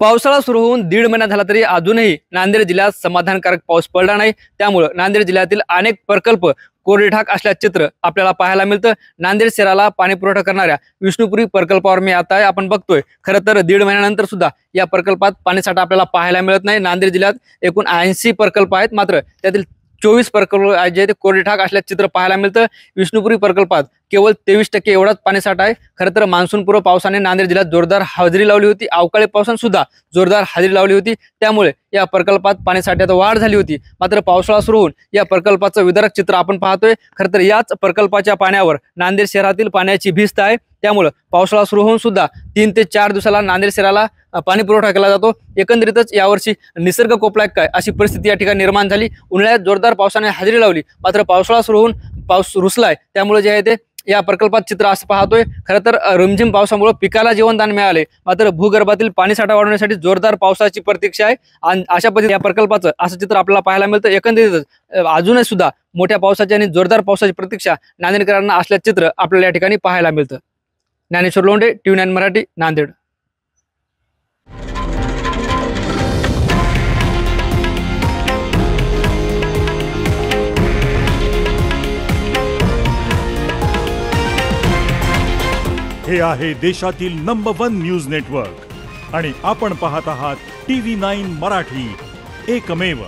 पावसाळा सुरू होऊन 1.5 महिना झाला तरी अजूनही नांदेड जिल्ह्यात समाधानकारक पाऊस पडला नाही। त्यामुळे नांदेड जिल्ह्यातील अनेक प्रकल्प कोरडेठाक असल्याचे चित्र आपल्याला पाहायला मिळतं। नांदेड शहराला पाणी पुरवठा करणाऱ्या विष्णुपुरी प्रकल्पावर मी आता आपण बघतोय। खरं तर 1.5 महिन्यानंतर सुद्धा या प्रकल्पात पाणीसाठा आपल्याला पाहायला मिळत नाही। नांदेड जिल्ह्यात एकूण 80 प्रकल्प आहेत, मात्र त्यातील 24 प्रकल्प जे ते कोरडेठाक असल्याचे चित्र पाहायला मिळतं। विष्णुपुरी प्रकल्पात केवळ 23% एवढाच पाणीसाठा आहे। खरं तर मान्सूनपूर्व पावसाने नांदेड जिल्ह्यात जोरदार हजेरी लावली होती, अवकाळी पावसाने सुद्धा जोरदार हजेरी लावली होती। त्यामुळे या प्रकल्पात पाणीसाठ्यात वाढ झाली होती। मात्र पावसाळा सुरू होऊन या प्रकल्पाचं विदारक चित्र आपण पाहतोय। खरं तर याच प्रकल्पाच्या पाण्यावर नांदेड शहरातील पाण्याची भिस्त आहे। त्यामुळे पावसाळा सुरू होऊन सुद्धा 3 ते 4 दिवसाला नांदेड शहराला पाणी पुरवठा केला जातो। एकंदरीतच यावर्षी निसर्ग कोपलाय काय अशी परिस्थिती या ठिकाणी निर्माण झाली। उन्हाळ्यात जोरदार पावसाने हजेरी लावली, मात्र पावसाळा सुरू होऊन पाऊस रुसलाय। त्यामुळे जे आहे ते या प्रकल्पात चित्र असं पाहतोय। खरं तर रिमझिम पावसामुळे पिकाला जीवनदान मिळाले, मात्र भूगर्भातील पाणीसाठा वाढवण्यासाठी जोरदार पावसाची प्रतीक्षा आहे। आणि अशा पद्धतीने या प्रकल्पाचं असं चित्र आपल्याला पाहायला मिळतं। एकंदरीतच अजूनही सुद्धा मोठ्या पावसाची आणि जोरदार पावसाची प्रतीक्षा नांदेडकरांना असल्याचे चित्र आपल्याला या ठिकाणी पाहायला मिळतं। ज्ञानेश्वर लोंढे, TV9 मराठी, नांदेड। हे आहे देशातील नंबर 1 न्यूज नेटवर्क आणि आपण पाहत आहात TV9 मराठी, एकमेव।